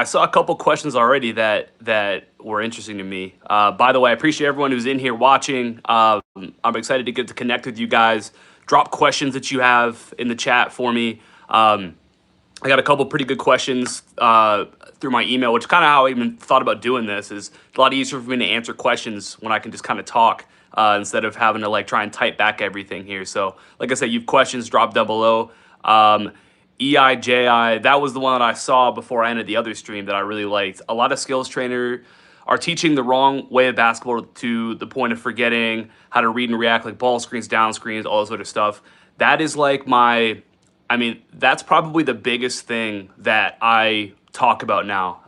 I saw a couple questions already that were interesting to me. By the way, I appreciate everyone who's in here watching. I'm excited to get to connect with you guys. Drop questions that you have in the chat for me. I got a couple pretty good questions through my email, which kind of how I even thought about doing this. Is it's a lot easier for me to answer questions when I can just kind of talk instead of having to like try and type back everything here. So, like I said, you've questions, drop down below. EIJI, that was the one that I saw before I ended the other stream that I really liked. A lot of skills trainer are teaching the wrong way of basketball to the point of forgetting how to read and react, like ball screens, down screens, all this sort of stuff. That is like I mean, that's probably the biggest thing that I talk about now.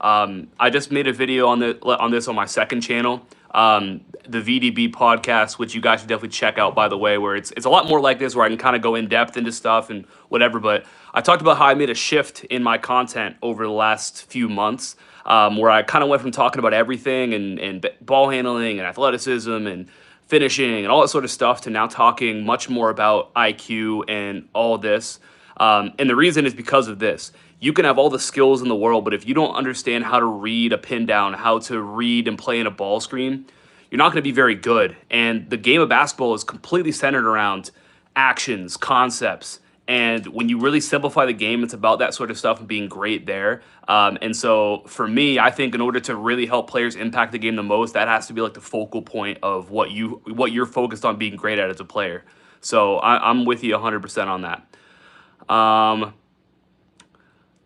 I just made a video on this on my second channel, the VDB podcast, which you guys should definitely check out, by the way, where it's a lot more like this, where I can kind of go in depth into stuff and whatever. But I talked about how I made a shift in my content over the last few months, where I kind of went from talking about everything and ball handling and athleticism and finishing and all that sort of stuff to now talking much more about IQ and all this. And the reason is because of this. You can have all the skills in the world, but if you don't understand how to read a pin down, how to read and play in a ball screen, you're not going to be very good. And the game of basketball is completely centered around actions, concepts. And when you really simplify the game, it's about that sort of stuff and being great there. And so for me, I think in order to really help players impact the game the most, that has to be like the focal point of what you're focused on being great at as a player. So I'm with you 100% on that.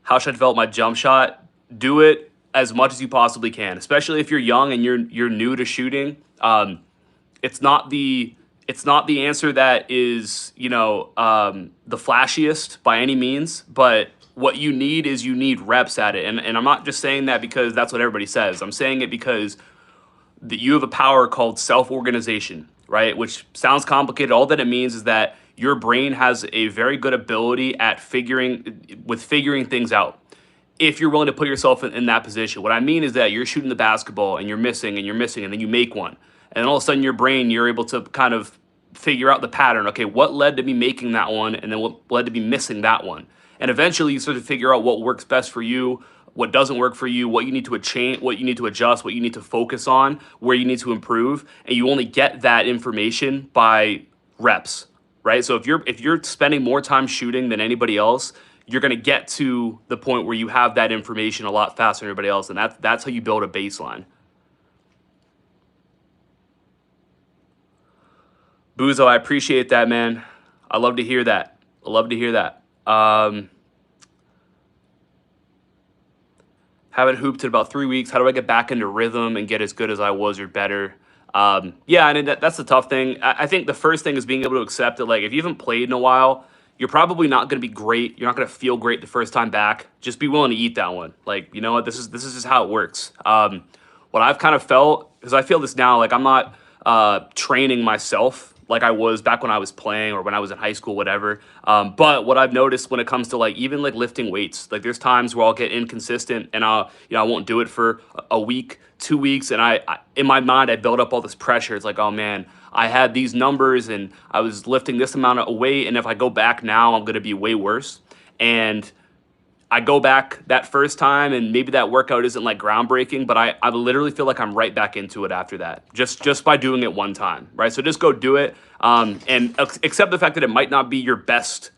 How should I develop my jump shot? Do it as much as you possibly can, especially if you're young and you're new to shooting. It's not the answer that is the flashiest by any means, but what you need is you need reps at it. And I'm not just saying that because that's what everybody says. I'm saying it because you have a power called self-organization, right? Which sounds complicated. All that it means is that your brain has a very good ability at figuring things out if you're willing to put yourself in that position. What I mean is that you're shooting the basketball and you're missing and then you make one. And then all of a sudden your brain, you're able to kind of figure out the pattern. Okay, what led to me making that one and then what led to me missing that one? And eventually you sort of figure out what works best for you, what doesn't work for you, what you need to change, what you need to adjust, what you need to focus on, where you need to improve. And you only get that information by reps, right? So if you're spending more time shooting than anybody else, you're going to get to the point where you have that information a lot faster than everybody else, and that's how you build a baseline. Buzo, I appreciate that, man. I love to hear that. I love to hear that. Haven't hooped in about 3 weeks. How do I get back into rhythm and get as good as I was or better? Yeah, and that's the tough thing. I think the first thing is being able to accept that, like, if you haven't played in a while, you're probably not going to be great. You're not going to feel great the first time back. Just be willing to eat that one. Like, you know what? This is just how it works. What I've kind of felt, because I feel this now, like I'm not training myself like I was back when I was playing or when I was in high school, whatever. But what I've noticed when it comes to like even like lifting weights, like there's times where I'll get inconsistent and I won't do it for a week, 2 weeks, and I in my mind I build up all this pressure. It's like, oh man, I had these numbers and I was lifting this amount of weight, and if I go back now, I'm gonna be way worse. And I go back that first time and maybe that workout isn't like groundbreaking, but I literally feel like I'm right back into it after that, just by doing it one time, right? So just go do it, and accept the fact that it might not be your best,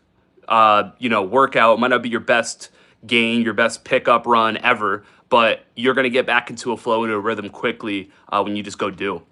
workout. It might not be your best gain, your best pickup run ever, but you're going to get back into a flow, into a rhythm quickly when you just go do.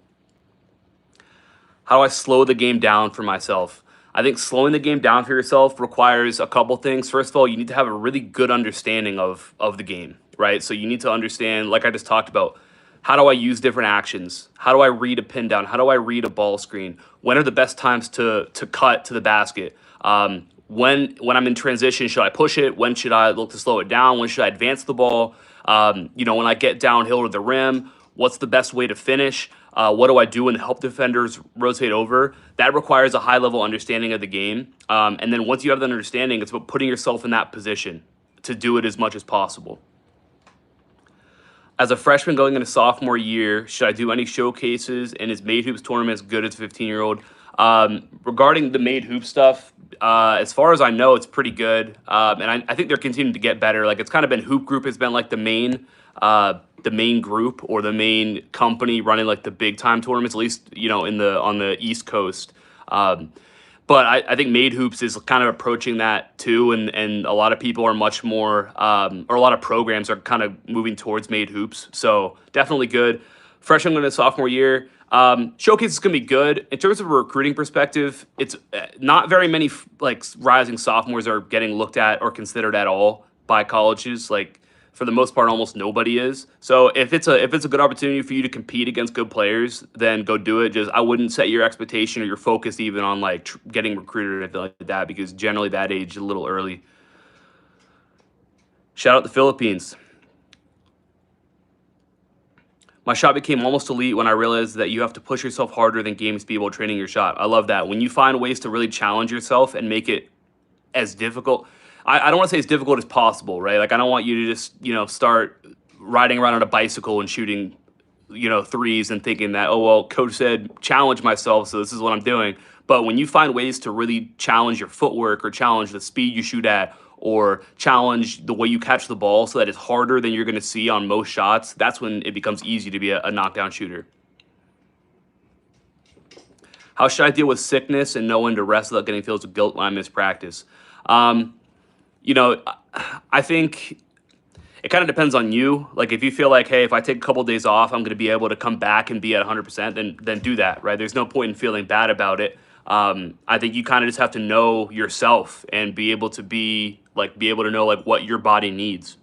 How do I slow the game down for myself? I think slowing the game down for yourself requires a couple things. First of all, you need to have a really good understanding of the game, right? So you need to understand, like I just talked about, how do I use different actions? How do I read a pin down? How do I read a ball screen? When are the best times to cut to the basket? When I'm in transition, should I push it? When should I look to slow it down? When should I advance the ball? When I get downhill to the rim, what's the best way to finish? What do I do when help defenders rotate over? That requires a high-level understanding of the game. And then once you have that understanding, it's about putting yourself in that position to do it as much as possible. As a freshman going into sophomore year, should I do any showcases, and is Made Hoops tournament as good as a 15-year-old? Regarding the made hoop stuff, as far as I know, it's pretty good, and I think they're continuing to get better. Like it's kind of been Hoop Group has been like the main group or the main company running like the big time tournaments, at least in the on the East Coast. Um, but I think Made Hoops is kind of approaching that too, and a lot of people are much more, or a lot of programs are kind of moving towards Made Hoops. So definitely good. Freshman into sophomore year, showcase is gonna be good in terms of a recruiting perspective. It's not very many like rising sophomores are getting looked at or considered at all by colleges. Like for the most part, almost nobody is. So if it's a good opportunity for you to compete against good players, then go do it. Just I wouldn't set your expectation or your focus even on like getting recruited or anything like that because generally that age is a little early. Shout out the Philippines. My shot became almost elite when I realized that you have to push yourself harder than game speed while training your shot. I love that. When you find ways to really challenge yourself and make it as difficult. I don't want to say as difficult as possible, right? Like I don't want you to just, start riding around on a bicycle and shooting, threes and thinking that, oh well, coach said challenge myself, so this is what I'm doing. But when you find ways to really challenge your footwork or challenge the speed you shoot at or challenge the way you catch the ball so that it's harder than you're going to see on most shots, that's when it becomes easy to be a knockdown shooter. How should I deal with sickness and know when to rest without getting feels of guilt when I miss practice? Um, you know, I think it kind of depends on you. Like if you feel like, hey, if I take a couple days off, I'm going to be able to come back and be at 100%, then do that, right? There's no point in feeling bad about it. I think you kind of just have to know yourself and be able to know like what your body needs.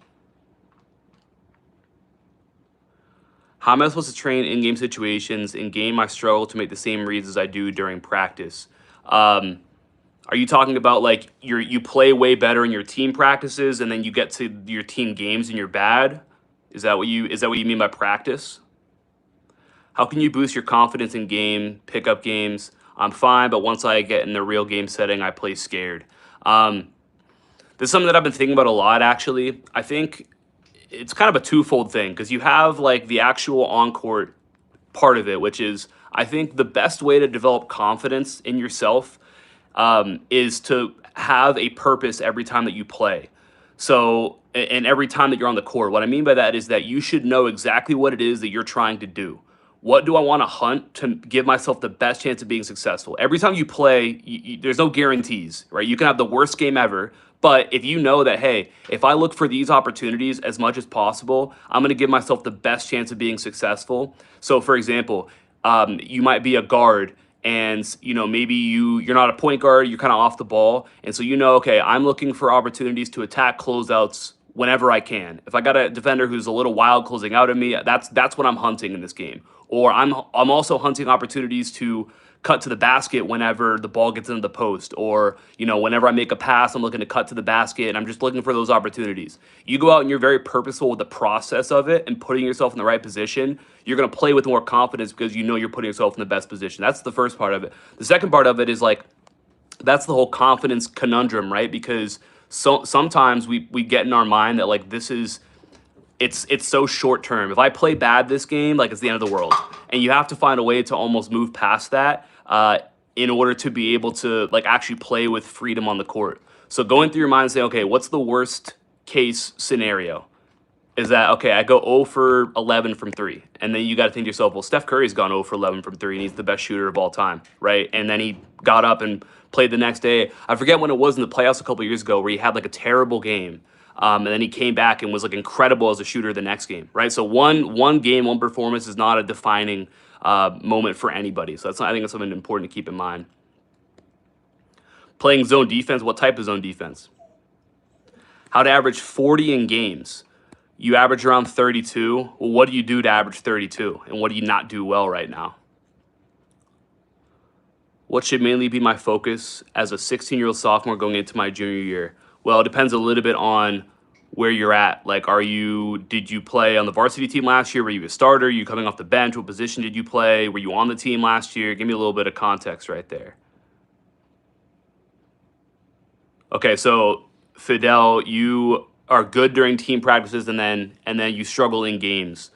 How am I supposed to train in game situations? In game, I struggle to make the same reads as I do during practice. Um, Are you talking about like you play way better in your team practices and then you get to your team games and you're bad? Is that what you mean by practice? How can you boost your confidence in game pickup games? I'm fine, but once I get in the real game setting, I play scared. Um, this is something that I've been thinking about a lot actually. I think it's kind of a twofold thing because you have like the actual on court part of it, which is I think the best way to develop confidence in yourself is to have a purpose every time that you play. So, and every time that you're on the court, what I mean by that is that you should know exactly what it is that you're trying to do. What do I want to hunt to give myself the best chance of being successful? Every time you play, there's no guarantees, right? You can have the worst game ever, but if you know that, hey, if I look for these opportunities as much as possible, I'm going to give myself the best chance of being successful. So, for example, you might be a guard and maybe you're not a point guard, you're kind of off the ball, and so okay, I'm looking for opportunities to attack closeouts whenever I can. If I got a defender who's a little wild closing out at me, that's what I'm hunting in this game. Or I'm also hunting opportunities to cut to the basket whenever the ball gets into the post, or whenever I make a pass, I'm looking to cut to the basket, and I'm just looking for those opportunities. You go out and you're very purposeful with the process of it and putting yourself in the right position. You're going to play with more confidence because you're putting yourself in the best position. That's the first part of it. The second part of it is like that's the whole confidence conundrum, right? Because sometimes we get in our mind that like this is it's so short term. If I play bad this game, like it's the end of the world, and you have to find a way to almost move past that in order to be able to like actually play with freedom on the court. So going through your mind and saying, okay, what's the worst case scenario? Is that okay? I go 0 for 11 from three, and then you got to think to yourself, well, Steph Curry's gone 0 for 11 from three, and he's the best shooter of all time, right? And then he got up and played the next day. I forget when it was in the playoffs a couple years ago, where he had like a terrible game, and then he came back and was like incredible as a shooter the next game, right? So one game, one performance is not a defining moment for anybody. So I think that's something important to keep in mind. Playing zone defense. What type of zone defense? How to average 40 in games. You average around 32. Well, what do you do to average 32? And what do you not do well right now? What should mainly be my focus as a 16-year-old sophomore going into my junior year? Well, it depends a little bit on where you're at. Like, did you play on the varsity team last year? Were you a starter? Are you coming off the bench? What position did you play? Were you on the team last year? Give me a little bit of context right there. Okay, so Fidel, you are good during team practices and then you struggle in games.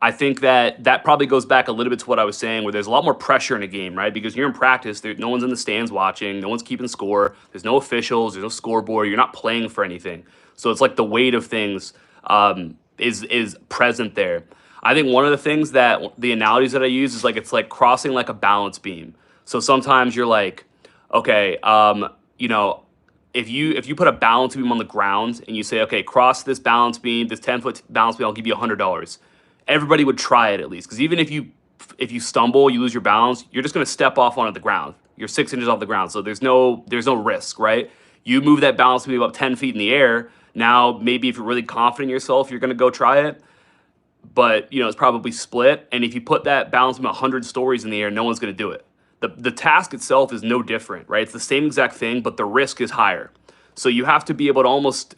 I think that that probably goes back a little bit to what I was saying, where there's a lot more pressure in a game, right? Because you're in practice, no one's in the stands watching, no one's keeping score, there's no officials, there's no scoreboard, you're not playing for anything. So it's like the weight of things is present there. I think one of the things that the analogies that I use is like it's like crossing like a balance beam. So sometimes you're like, okay, you know, if you put a balance beam on the ground and you say, okay, cross this balance beam, this 10-foot balance beam, I'll give you $100. Everybody would try it at least, because even if you stumble, you lose your balance, you're just going to step off onto the ground. You're 6 inches off the ground, so there's no risk, right? You move that balance beam up 10 feet in the air. Now maybe if you're really confident in yourself, you're going to go try it, but it's probably split. And if you put that balance beam 100 stories in the air, no one's going to do it. The task itself is no different, right? It's the same exact thing, but the risk is higher. So you have to be able to almost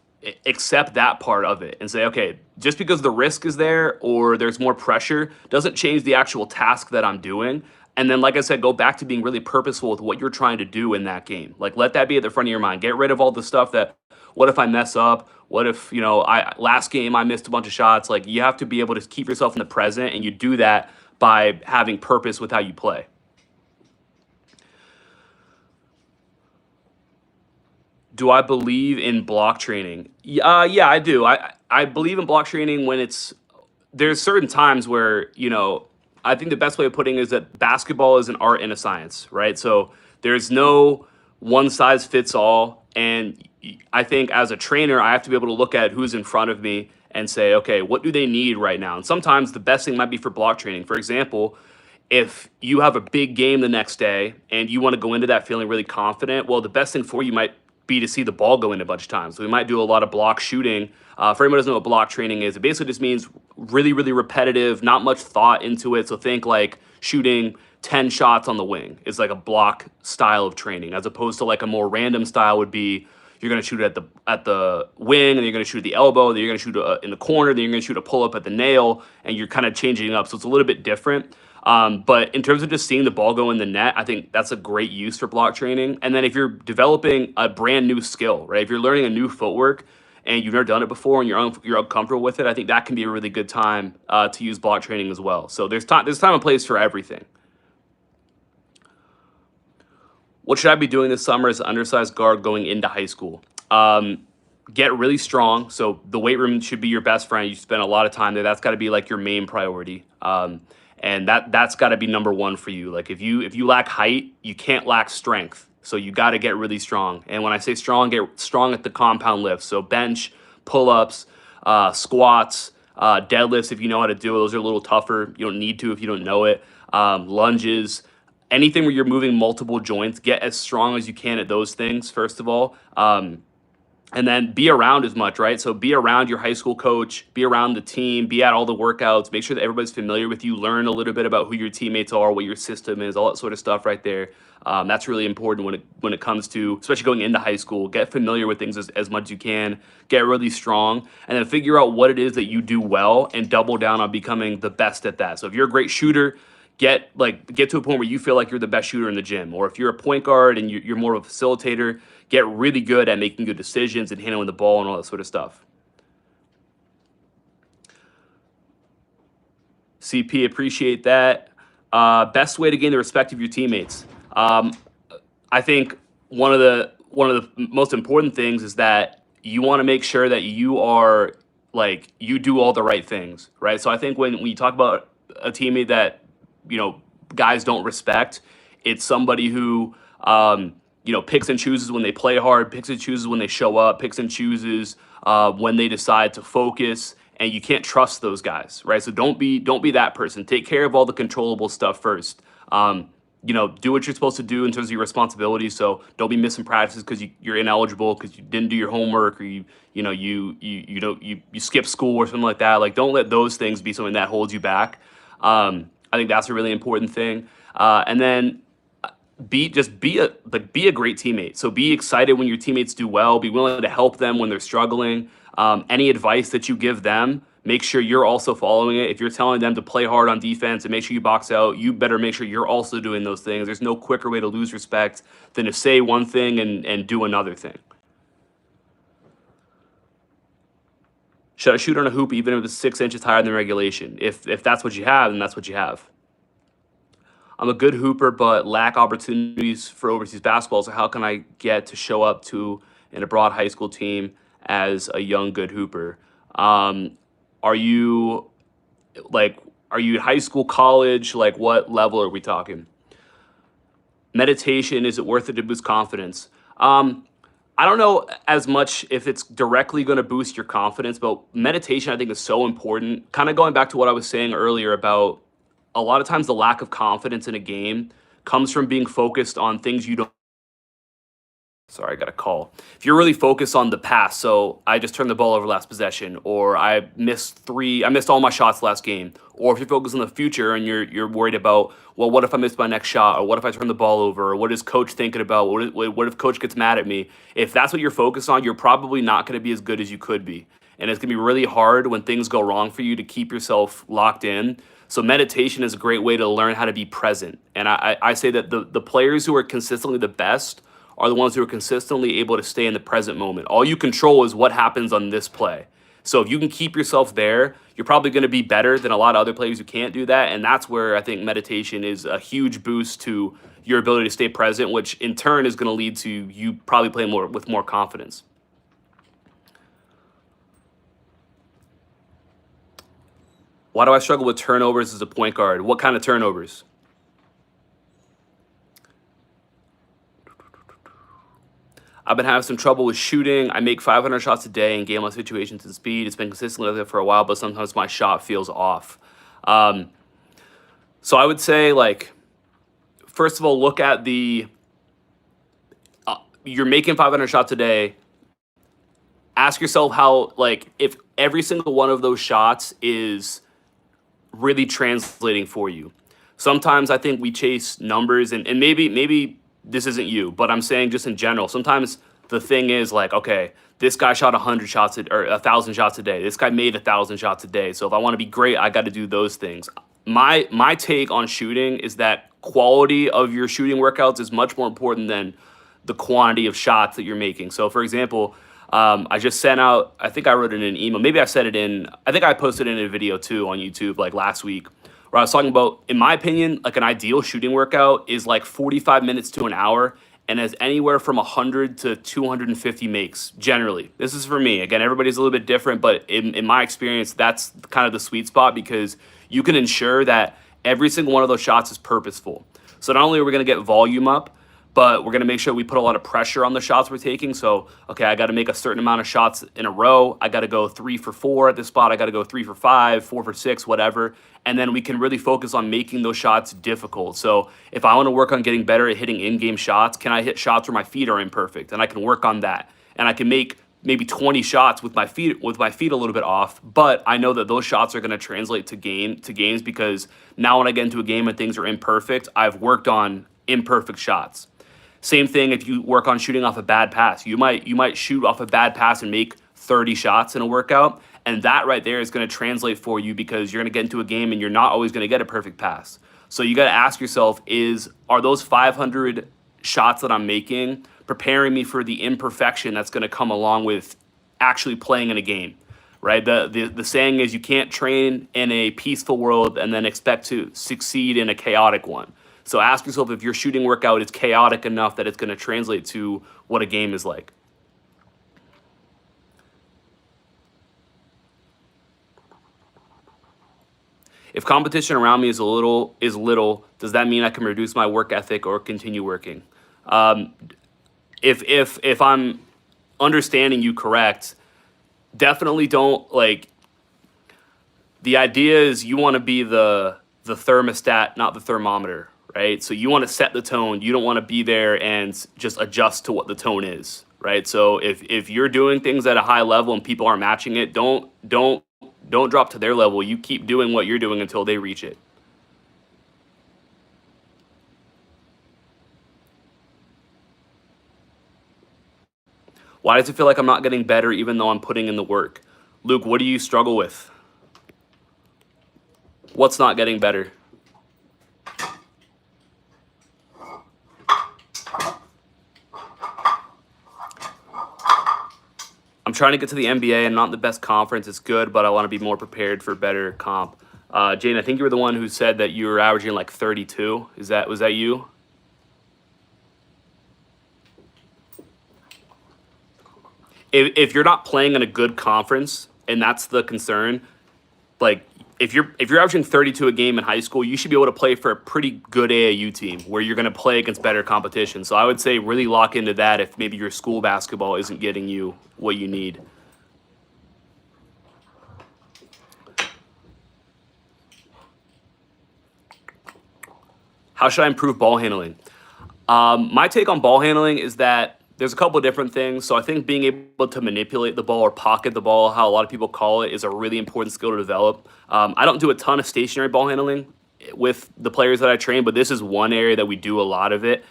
accept that part of it and say, okay, just because the risk is there or there's more pressure doesn't change the actual task that I'm doing. And then, like I said, go back to being really purposeful with what you're trying to do in that game. Like, let that be at the front of your mind. Get rid of all the stuff that, what if I mess up? What if, I last game I missed a bunch of shots? Like, you have to be able to keep yourself in the present, and you do that by having purpose with how you play. Do I believe in block training? Yeah, I do. I believe in block training when there's certain times where, I think the best way of putting it is that basketball is an art and a science, right? So there's no one size fits all. And I think as a trainer, I have to be able to look at who's in front of me and say, okay, what do they need right now? And sometimes the best thing might be for block training. For example, if you have a big game the next day and you want to go into that feeling really confident, well, the best thing for you might be to see the ball go in a bunch of times. So we might do a lot of block shooting. For anyone who doesn't know what block training is, it basically just means really, really repetitive, not much thought into it. So think like shooting 10 shots on the wing is like a block style of training, as opposed to like a more random style would be you're going to shoot it at the wing, and you're going to shoot at the elbow, then you're going to shoot in the corner, then you're going to shoot a pull up at the nail, and you're kind of changing it up. So it's a little bit different. But in terms of just seeing the ball go in the net, I think that's a great use for block training. And then if you're developing a brand new skill, right? If you're learning a new footwork and you've never done it before and you're uncomfortable with it, I think that can be a really good time to use block training as well. So there's time and place for everything. What should I be doing this summer as an undersized guard going into high school? Get really strong. So the weight room should be your best friend. You spend a lot of time there. That's got to be like your main priority. And that's got to be number one for you. Like if you lack height, you can't lack strength. So you got to get really strong. And when I say strong, get strong at the compound lifts. So bench, pull-ups, squats, deadlifts. If you know how to do it, those are a little tougher. You don't need to if you don't know it. Lunges, anything where you're moving multiple joints, get as strong as you can at those things, first of all. And then be around as much, right? So be around your high school coach, be around the team, be at all the workouts, make sure that everybody's familiar with you, learn a little bit about who your teammates are, what your system is, all that sort of stuff right there. That's really important when it comes to, especially going into high school. Get familiar with things as much as you can, get really strong, and then figure out what it is that you do well and double down on becoming the best at that. So if you're a great shooter, get to a point where you feel like you're the best shooter in the gym. Or if you're a point guard and you're more of a facilitator, get really good at making good decisions and handling the ball and all that sort of stuff. CP, appreciate that. Best way to gain the respect of your teammates. I think one of the most important things is that you want to make sure that you are you do all the right things, right? So I think when you talk about a teammate that guys don't respect, it's somebody who picks and chooses when they play hard, picks and chooses when they show up, picks and chooses when they decide to focus, and you can't trust those guys, right? So don't be that person. Take care of all the controllable stuff first. Do what you're supposed to do in terms of your responsibilities. So don't be missing practices because you're ineligible because you didn't do your homework, or you skip school or something like that. Like, don't let those things be something that holds you back. I think that's a really important thing. And then be a great teammate. So be excited when your teammates do well. Be willing to help them when they're struggling. Any advice that you give them, make sure you're also following it. If you're telling them to play hard on defense and make sure you box out, you better make sure you're also doing those things. There's no quicker way to lose respect than to say one thing and do another thing. Should I shoot on a hoop even if it's 6 inches higher than regulation? If that's what you have, then that's what you have. I'm a good hooper, but lack opportunities for overseas basketball. So how can I get to show up to an abroad high school team as a young good hooper? Um, are you like are you high school, college? Like what level are we talking? Meditation, is it worth it to boost confidence? I don't know as much if it's directly going to boost your confidence, but meditation I think is so important. Kind of going back to what I was saying earlier about a lot of times the lack of confidence in a game comes from being focused on things you don't. Sorry, I got a call. If you're really focused on the past, so I just turned the ball over last possession, or I missed all my shots last game, or if you're focused on the future and you're worried about, well, what if I miss my next shot, or what if I turn the ball over, or what is coach thinking about, what if coach gets mad at me? If that's what you're focused on, you're probably not going to be as good as you could be, and it's going to be really hard when things go wrong for you to keep yourself locked in. So meditation is a great way to learn how to be present, and I say that the players who are consistently the best are the ones who are consistently able to stay in the present moment. All you control is what happens on this play. So if you can keep yourself there, you're probably going to be better than a lot of other players who can't do that. And that's where I think meditation is a huge boost to your ability to stay present, which in turn is going to lead to you probably playing more with more confidence. Why do I struggle with turnovers as a point guard? What kind of turnovers? I've been having some trouble with shooting. I make 500 shots a day in game-on situations and speed. It's been consistently like that for a while, but sometimes my shot feels off. Um, so I would say, like, first of all, look at you're making 500 shots a day. Ask yourself how, like, if every single one of those shots is really translating for you. Sometimes I think we chase numbers, and maybe this isn't you, but I'm saying just in general, sometimes the thing is like, okay, this guy shot 100 shots or 1,000 shots a day. This guy made 1,000 shots a day. So if I want to be great, I got to do those things. My take on shooting is that quality of your shooting workouts is much more important than the quantity of shots that you're making. So for example, I just sent out, I think I wrote it in an email. Maybe I said it in, I think I posted it in a video too on YouTube like last week, where I was talking about, in my opinion, like an ideal shooting workout is like 45 minutes to an hour and has anywhere from 100 to 250 makes generally. This is for me. Again, everybody's a little bit different, but in my experience, that's kind of the sweet spot because you can ensure that every single one of those shots is purposeful. So not only are we going to get volume up, but we're going to make sure we put a lot of pressure on the shots we're taking. So, okay, I got to make a certain amount of shots in a row. I got to go 3 for 4 at this spot. I got to go 3 for 5, 4 for 6, whatever. And then we can really focus on making those shots difficult. So if I want to work on getting better at hitting in-game shots, can I hit shots where my feet are imperfect? And I can work on that. And I can make maybe 20 shots with my feet a little bit off, but I know that those shots are going to translate to games because now when I get into a game and things are imperfect, I've worked on imperfect shots. Same thing if you work on shooting off a bad pass. You might shoot off a bad pass and make 30 shots in a workout, and that right there is going to translate for you because you're going to get into a game and you're not always going to get a perfect pass. So you got to ask yourself, are those 500 shots that I'm making preparing me for the imperfection that's going to come along with actually playing in a game, right? The saying is you can't train in a peaceful world and then expect to succeed in a chaotic one. So ask yourself if your shooting workout is chaotic enough that it's going to translate to what a game is like. If competition around me is little, does that mean I can reduce my work ethic or continue working? If I'm understanding you correct, definitely don't like. The idea is you want to be the thermostat, not the thermometer, right? So you want to set the tone. You don't want to be there and just adjust to what the tone is, right? So if you're doing things at a high level and people aren't matching it, don't drop to their level. You keep doing what you're doing until they reach it. Why does it feel like I'm not getting better even though I'm putting in the work? Luke, what do you struggle with? What's not getting better? I'm trying to get to the NBA and not the best conference. It's good, but I want to be more prepared for better comp. Jane, I think you were the one who said that you were averaging like 32. Was that you? If you're not playing in a good conference, and that's the concern, like if you're averaging 32 a game in high school, you should be able to play for a pretty good AAU team where you're going to play against better competition. So I would say really lock into that if maybe your school basketball isn't getting you what you need. How should I improve ball handling? My take on ball handling is that there's a couple of different things. So I think being able to manipulate the ball or pocket the ball, how a lot of people call it, is a really important skill to develop. I don't do a ton of stationary ball handling with the players that I train, but this is one area that we do a lot of it.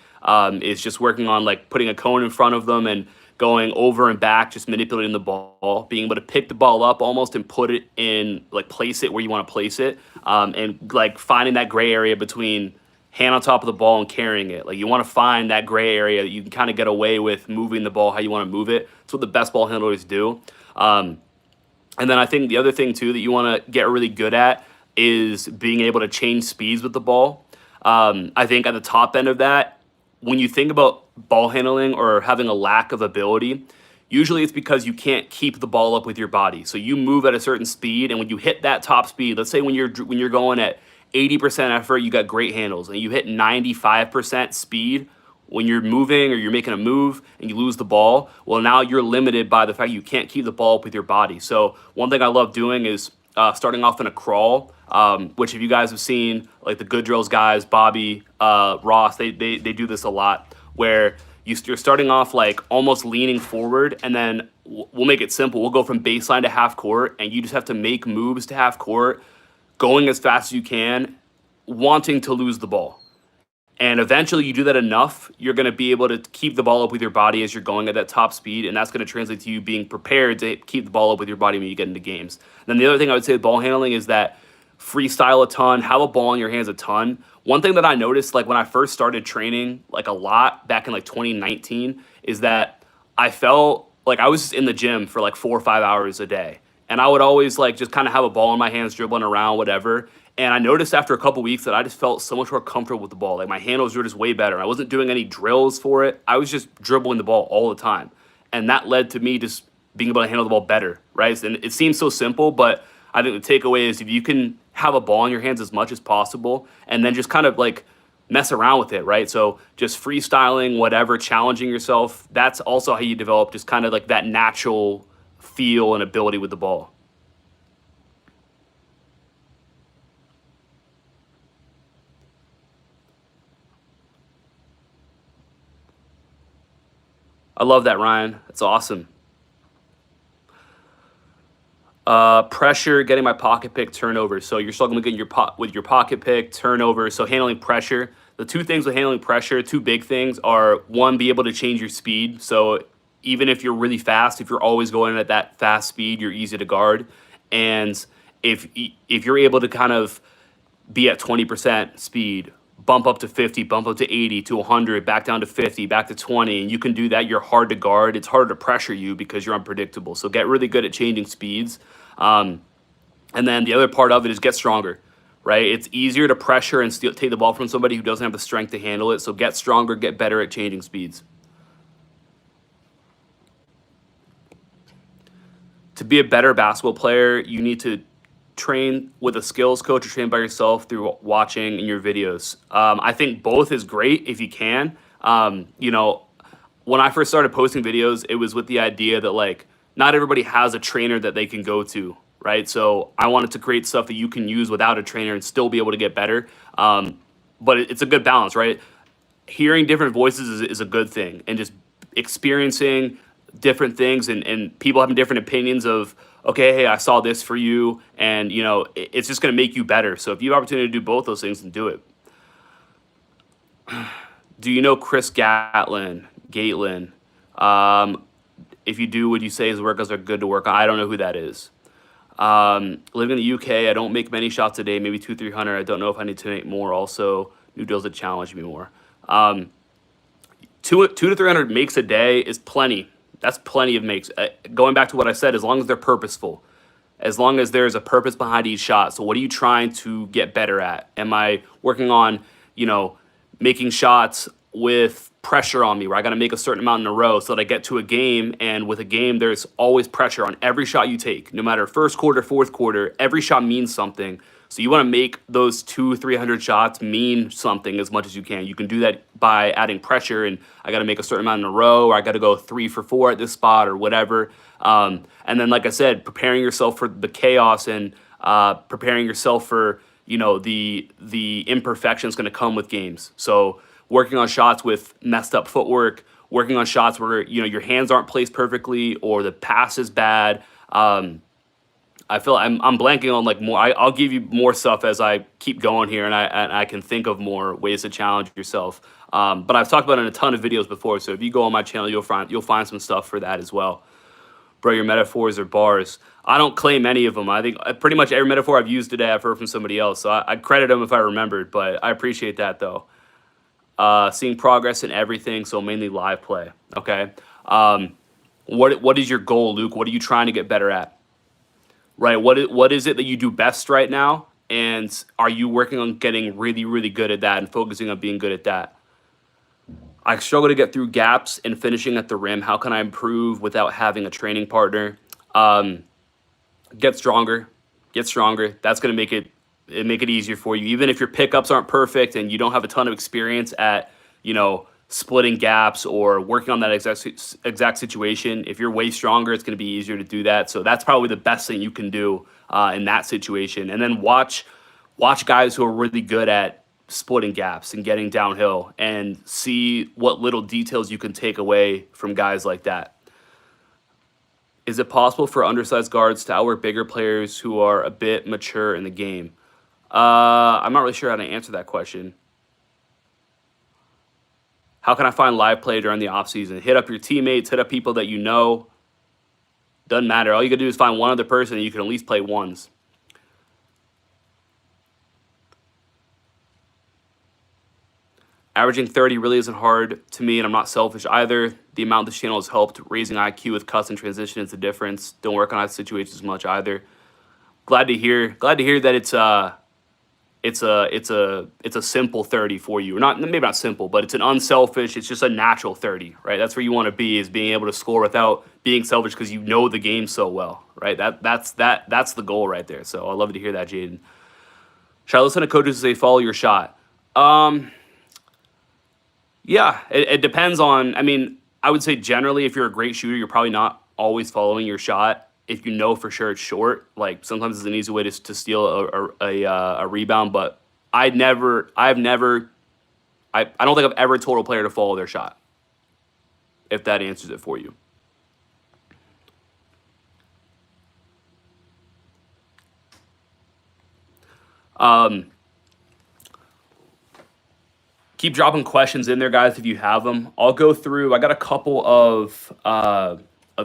Is just working on like putting a cone in front of them and going over and back, just manipulating the ball, being able to pick the ball up almost and put it in, like place it where you want to place it, and like finding that gray area between hand on top of the ball and carrying it. Like you want to find that gray area that you can kind of get away with moving the ball how you want to move it. That's what the best ball handlers do. And then I think the other thing too that you want to get really good at is being able to change speeds with the ball. I think at the top end of that, when you think about ball handling or having a lack of ability, usually it's because you can't keep the ball up with your body. So you move at a certain speed, and when you hit that top speed, let's say when you're going at 80% effort, you got great handles, and you hit 95% speed when you're moving or you're making a move and you lose the ball, well, now you're limited by the fact you can't keep the ball up with your body. So one thing I love doing is starting off in a crawl, which if you guys have seen, like the Good Drills guys, Bobby, Ross, they do this a lot, where you're starting off like almost leaning forward, and then we'll make it simple. We'll go from baseline to half court, and you just have to make moves to half court, going as fast as you can, wanting to lose the ball. And eventually you do that enough, you're going to be able to keep the ball up with your body as you're going at that top speed, and that's going to translate to you being prepared to keep the ball up with your body when you get into games. And then the other thing I would say with ball handling is that freestyle a ton, have a ball in your hands a ton. One thing that I noticed, like when I first started training like a lot back in like 2019, is that I felt like I was just in the gym for like 4 or 5 hours a day. And I would always like just kind of have a ball in my hands, dribbling around, whatever. And I noticed after a couple weeks that I just felt so much more comfortable with the ball. Like my handles were just way better. I wasn't doing any drills for it. I was just dribbling the ball all the time. And that led to me just being able to handle the ball better, right? And it seems so simple, but I think the takeaway is if you can have a ball in your hands as much as possible and then just kind of like mess around with it, right? So just freestyling, whatever, challenging yourself, that's also how you develop just kind of like that natural feel and ability with the ball. I love that, Ryan. That's awesome. Pressure, getting my pocket pick, turnover. So you're struggling with getting with your pocket pick, turnover. So handling pressure. The two things with handling pressure, two big things are, one, be able to change your speed. So even if you're really fast, if you're always going at that fast speed, you're easy to guard. And if you're able to kind of be at 20% speed, bump up to 50, bump up to 80, to 100, back down to 50, back to 20, and you can do that, you're hard to guard. It's harder to pressure you because you're unpredictable. So get really good at changing speeds. And then the other part of it is get stronger, right? It's easier to pressure and take the ball from somebody who doesn't have the strength to handle it. So get stronger, get better at changing speeds. To be a better basketball player, you need to train with a skills coach or train by yourself through watching in your videos. I think both is great if you can. You know, when I first started posting videos, it was with the idea that like not everybody has a trainer that they can go to, right? So I wanted to create stuff that you can use without a trainer and still be able to get better. But it's a good balance, right? Hearing different voices is a good thing, and just experiencing different things and people having different opinions of, okay, hey, I saw this for you, and you know, it's just going to make you better. So if you have opportunity to do both those things, then do it. Do you know Chris Gatlin? If you do, would you say his workouts are good to work on? I don't know who that is. Living in the UK, I don't make many shots a day, maybe 200-300. I don't know if I need to make more. Also, new deals that challenge me more. 200 to 300 makes a day is plenty. That's plenty of makes. Going back to what I said, as long as they're purposeful, as long as there's a purpose behind each shot. So what are you trying to get better at? Am I working on, you know, making shots with pressure on me where I got to make a certain amount in a row so that I get to a game, and with a game there's always pressure on every shot you take. No matter first quarter, fourth quarter, every shot means something. So you want to make those 200-300 shots mean something as much as you can. You can do that by adding pressure, and I got to make a certain amount in a row, or I got to go 3 for 4 at this spot, or whatever. And then, like I said, preparing yourself for the chaos, and preparing yourself for, you know, the imperfections going to come with games. So working on shots with messed up footwork, working on shots where, you know, your hands aren't placed perfectly or the pass is bad. I feel I'm blanking on like more. I'll give you more stuff as I keep going here, and I can think of more ways to challenge yourself. But I've talked about it in a ton of videos before, so if you go on my channel, you'll find some stuff for that as well. Bro, your metaphors are bars. I don't claim any of them. I think pretty much every metaphor I've used today I've heard from somebody else, so I'd credit them if I remembered. But I appreciate that though. Seeing progress in everything, so mainly live play. Okay. What is your goal, Luke? What are you trying to get better at? Right. What is it that you do best right now? And are you working on getting really, really good at that and focusing on being good at that? I struggle to get through gaps and finishing at the rim. How can I improve without having a training partner? Get stronger. Get stronger. That's going to make it easier for you. Even if your pickups aren't perfect and you don't have a ton of experience at, you know, splitting gaps or working on that exact situation, if you're way stronger, it's going to be easier to do that. So that's probably the best thing you can do in that situation. And then watch guys who are really good at splitting gaps and getting downhill, and see what little details you can take away from guys like that. Is it possible for undersized guards to outwork bigger players who are a bit mature in the game? I'm not really sure how to answer that question. How can I find live play during the offseason? Hit up your teammates, hit up people that you know. Doesn't matter. All you gotta do is find one other person and you can at least play ones. Averaging 30 really isn't hard to me, and I'm not selfish either. The amount this channel has helped raising IQ with cuts and transition is the difference. Don't work on that situation as much either. Glad to hear that it's a simple 30 for you. Or not, maybe not simple, but it's an unselfish, it's just a natural 30, right? That's where you want to be, is being able to score without being selfish because you know the game so well, right? That's the goal right there. So I love to hear that, Jaden. Should I listen to coaches say follow your shot? Yeah, it depends on, I mean, I would say generally if you're a great shooter, you're probably not always following your shot. If you know for sure it's short, like sometimes it's an easy way to steal a rebound, but I don't think I've ever told a player to follow their shot, if that answers it for you. Keep dropping questions in there, guys, if you have them. I'll go through. I got a couple of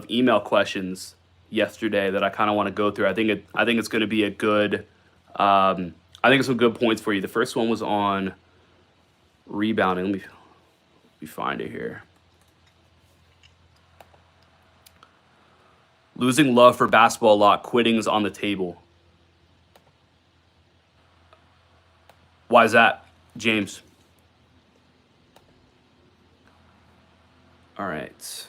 email questions yesterday that I kind of want to go through. I think it's going to be a good. I think it's some good points for you. The first one was on rebounding. Let me find it here. Losing love for basketball a lot. Quitting is on the table. Why is that, James? All right.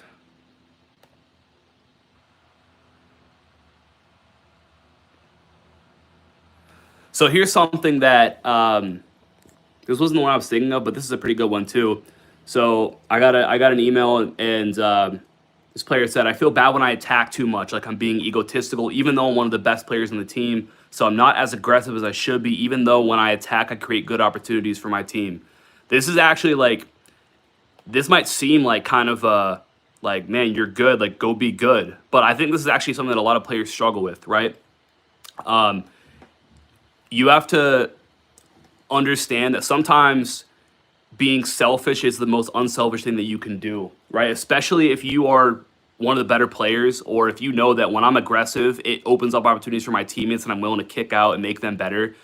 So here's something that this wasn't the one I was thinking of, but this is a pretty good one too. So I got an email, and this player said, "I feel bad when I attack too much, like I'm being egotistical, even though I'm one of the best players on the team. So I'm not as aggressive as I should be, even though when I attack, I create good opportunities for my team." This is actually like, this might seem like kind of like, man, you're good, like go be good. But I think this is actually something that a lot of players struggle with, right? You have to understand that sometimes being selfish is the most unselfish thing that you can do, right? Especially if you are one of the better players, or if you know that when I'm aggressive, it opens up opportunities for my teammates and I'm willing to kick out and make them better.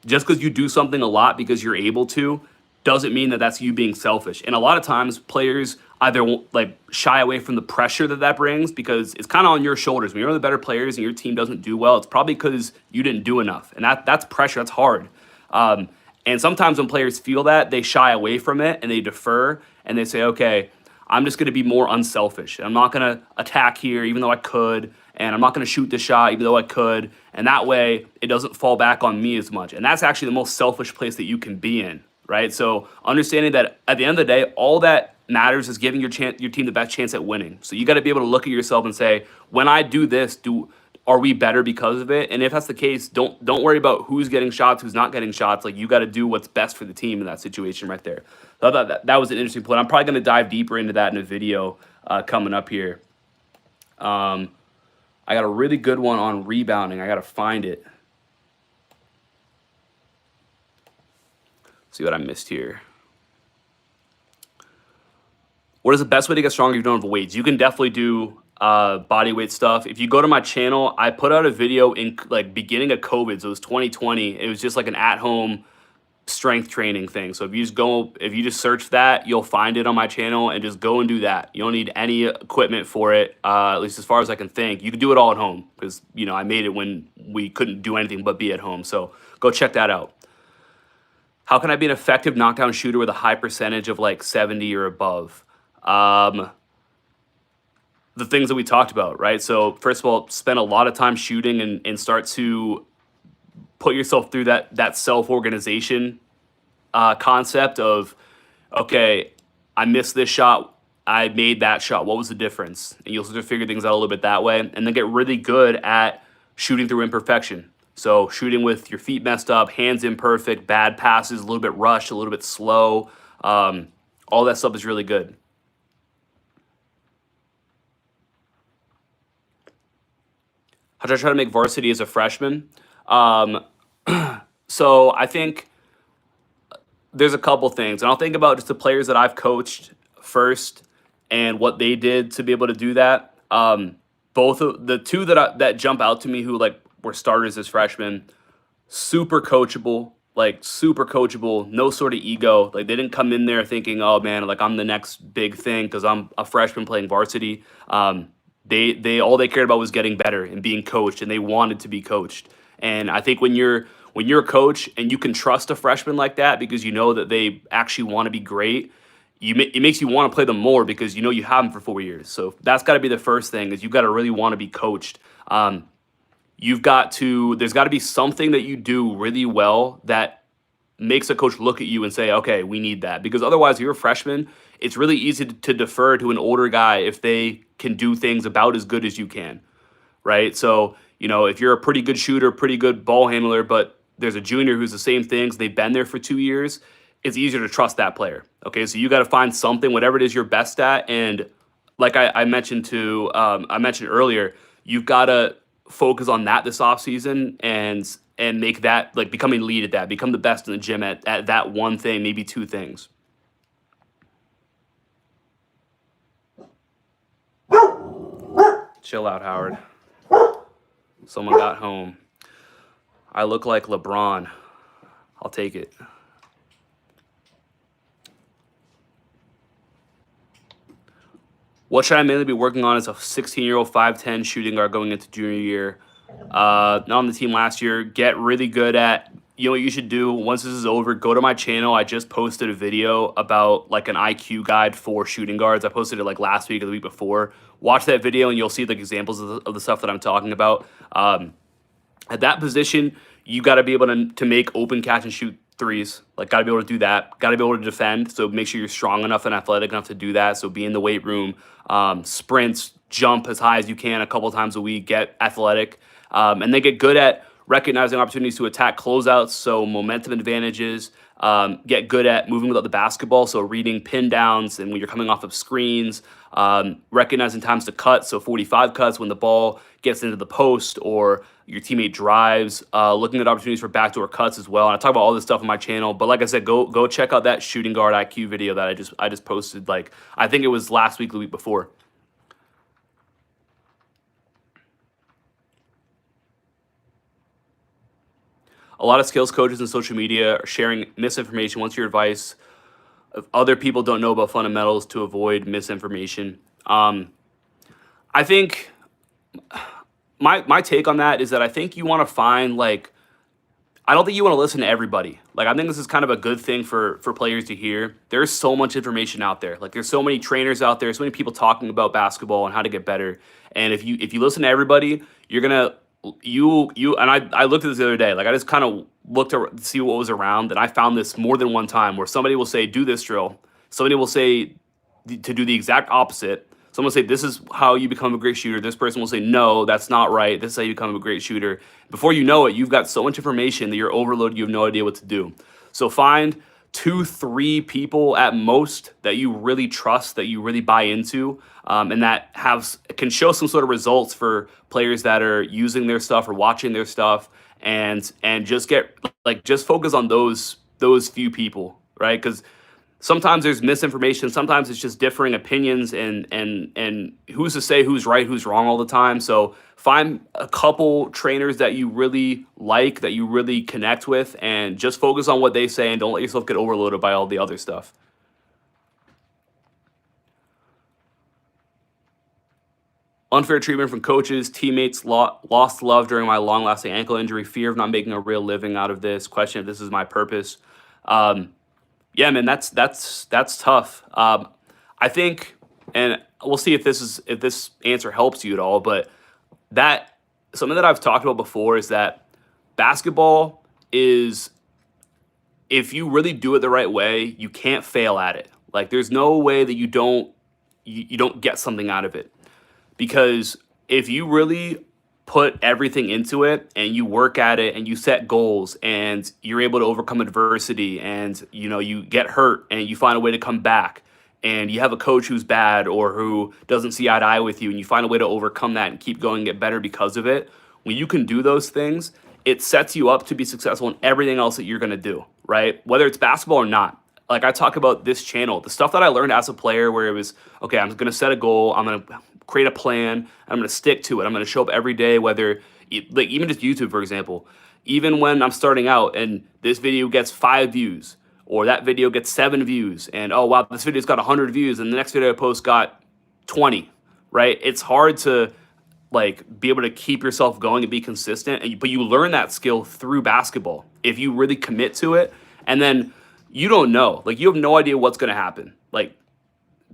Just because you do something a lot because you're able to doesn't mean that that's you being selfish. And a lot of times players either like shy away from the pressure that that brings because it's kind of on your shoulders. When you're one of the better players and your team doesn't do well, it's probably because you didn't do enough. And that's pressure. That's hard. And sometimes when players feel that, they shy away from it and they defer and they say, okay, I'm just going to be more unselfish. I'm not going to attack here, even though I could. And I'm not going to shoot the shot, even though I could. And that way, it doesn't fall back on me as much. And that's actually the most selfish place that you can be in, right? So understanding that at the end of the day, all that matters is giving your team the best chance at winning. So you got to be able to look at yourself and say, when I do this, are we better because of it? And if that's the case, don't worry about who's getting shots, who's not getting shots. Like, you got to do what's best for the team in that situation right there. So I thought that was an interesting point. I'm probably going to dive deeper into that in a video coming up here. I got a really good one on rebounding. I got to find it. See what I missed here. What is the best way to get stronger if you don't have weights? You can definitely do body weight stuff. If you go to my channel, I put out a video in like beginning of COVID, so it was 2020. It was just like an at-home strength training thing. So if you just search that, you'll find it on my channel, and just go and do that. You don't need any equipment for it, at least as far as I can think. You can do it all at home because, you know, I made it when we couldn't do anything but be at home. So go check that out. How can I be an effective knockdown shooter with a high percentage of like 70 or above? The things that we talked about, right? So first of all, spend a lot of time shooting and start to put yourself through that self-organization concept of, okay, I missed this shot, I made that shot, what was the difference? And you'll sort of figure things out a little bit that way, and then get really good at shooting through imperfection. So shooting with your feet messed up, hands imperfect, bad passes, a little bit rushed, a little bit slow. All that stuff is really good. How did I try to make varsity as a freshman? So I think there's a couple things, and I'll think about just the players that I've coached first and what they did to be able to do that. Both of the two that jump out to me who like were starters as freshmen, super coachable, no sort of ego. Like, they didn't come in there thinking, oh man, like I'm the next big thing because I'm a freshman playing varsity. They all they cared about was getting better and being coached, and they wanted to be coached. And I think when you're a coach and you can trust a freshman like that because you know that they actually want to be great, it makes you want to play them more because you know you have them for 4 years. So that's got to be the first thing, is you've got to really want to be coached. There's got to be something that you do really well that makes a coach look at you and say, okay, we need that. Because otherwise, if you're a freshman, it's really easy to defer to an older guy if they can do things about as good as you can, right? So, you know, if you're a pretty good shooter, pretty good ball handler, but there's a junior who's the same things, they've been there for 2 years, it's easier to trust that player. Okay, so you got to find something, whatever it is you're best at. And like I mentioned earlier, you've got to focus on that this offseason and make that, like, become elite at that, become the best in the gym at that one thing, maybe two things. Chill out, Howard. Someone got home. I look like LeBron. I'll take it. What should I mainly be working on as a 16-year-old 5'10" shooting guard going into junior year? Not on the team last year. Get really good at, you know what you should do once this is over? Go to my channel. I just posted a video about like an IQ guide for shooting guards. I posted it like last week or the week before. Watch that video and you'll see like examples of the stuff that I'm talking about. At that position, you got to be able to make open catch and shoot threes. Like, got to be able to do that. Got to be able to defend. So make sure you're strong enough and athletic enough to do that. So be in the weight room, sprints, jump as high as you can a couple times a week, get athletic, and then get good at recognizing opportunities to attack closeouts. So momentum advantages, get good at moving without the basketball. So reading pin downs and when you're coming off of screens, recognizing times to cut. So 45 cuts when the ball gets into the post or your teammate drives, looking at opportunities for backdoor cuts as well. And I talk about all this stuff on my channel. But like I said, go check out that shooting guard IQ video that I just posted. Like, I think it was last week, the week before. A lot of skills coaches and social media are sharing misinformation. What's your advice if other people don't know about fundamentals to avoid misinformation. I think my take on that is that I think you want to find like I don't think you want to listen to everybody. Like I think this is kind of a good thing for players to hear. There's so much information out there. Like there's so many trainers out there, so many people talking about basketball and how to get better. And if you listen to everybody, you're gonna you and I looked at this the other day. Like I just kind of looked to see what was around, and I found this more than one time where somebody will say do this drill, somebody will say to do the exact opposite. Someone will say this is how you become a great shooter. This person will say no, that's not right. This is how you become a great shooter. Before you know it, you've got so much information that you're overloaded. You have no idea what to do. So find 2, 3 people at most that you really trust, that you really buy into, and that can show some sort of results for players that are using their stuff or watching their stuff, and just focus on those few people, right? Because sometimes there's misinformation, sometimes it's just differing opinions, and who's to say who's right, who's wrong all the time. So find a couple trainers that you really like, that you really connect with, and just focus on what they say and don't let yourself get overloaded by all the other stuff. Unfair treatment from coaches, teammates, lost love during my long-lasting ankle injury, fear of not making a real living out of this, question if this is my purpose. Yeah, man, that's tough. I think, and we'll see if this answer helps you at all. But that something that I've talked about before is that basketball is, if you really do it the right way, you can't fail at it. Like there's no way that you don't get something out of it, because if you really put everything into it and you work at it and you set goals and you're able to overcome adversity, and you get hurt and you find a way to come back, and you have a coach who's bad or who doesn't see eye to eye with you, and you find a way to overcome that and keep going and get better because of it, when you can do those things, it sets you up to be successful in everything else that you're going to do, right? Whether it's basketball or not. Like I talk about this channel, the stuff that I learned as a player, where it was, okay, I'm going to set a goal, I'm going to create a plan, and I'm going to stick to it. I'm going to show up every day, whether like even just YouTube, for example. Even when I'm starting out and this video gets 5 views, or that video gets 7 views, and oh wow, this video's got 100 views, and the next video I post got 20, right? It's hard to like be able to keep yourself going and be consistent, but you learn that skill through basketball if you really commit to it. And then you don't know, like you have no idea what's going to happen. Like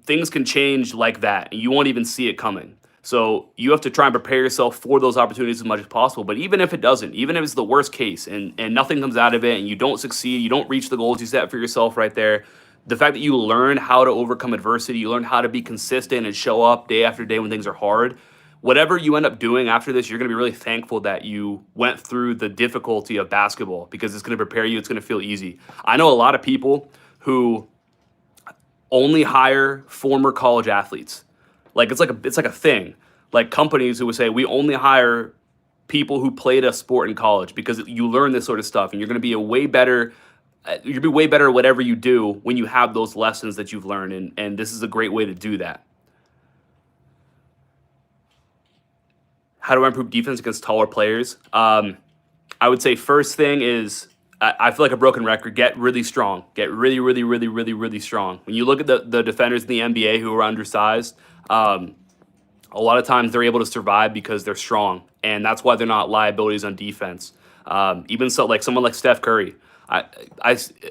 things can change like that, and you won't even see it coming. So you have to try and prepare yourself for those opportunities as much as possible. But even if it doesn't, even if it's the worst case and nothing comes out of it, and you don't succeed, you don't reach the goals you set for yourself right there, the fact that you learn how to overcome adversity, you learn how to be consistent and show up day after day when things are hard, whatever you end up doing after this, you're going to be really thankful that you went through the difficulty of basketball, because it's going to prepare you. It's going to feel easy. I know a lot of people who only hire former college athletes. Like it's like a thing. Like companies who would say we only hire people who played a sport in college, because you learn this sort of stuff, and you're going to be a way better. You'll be way better at whatever you do when you have those lessons that you've learned, and this is a great way to do that. How do I improve defense against taller players? I would say first thing is, I feel like a broken record. Get really strong. Get really, really, really, really, really strong. When you look at the defenders in the NBA who are undersized, a lot of times they're able to survive because they're strong, and that's why they're not liabilities on defense. Even so, like someone like Steph Curry, and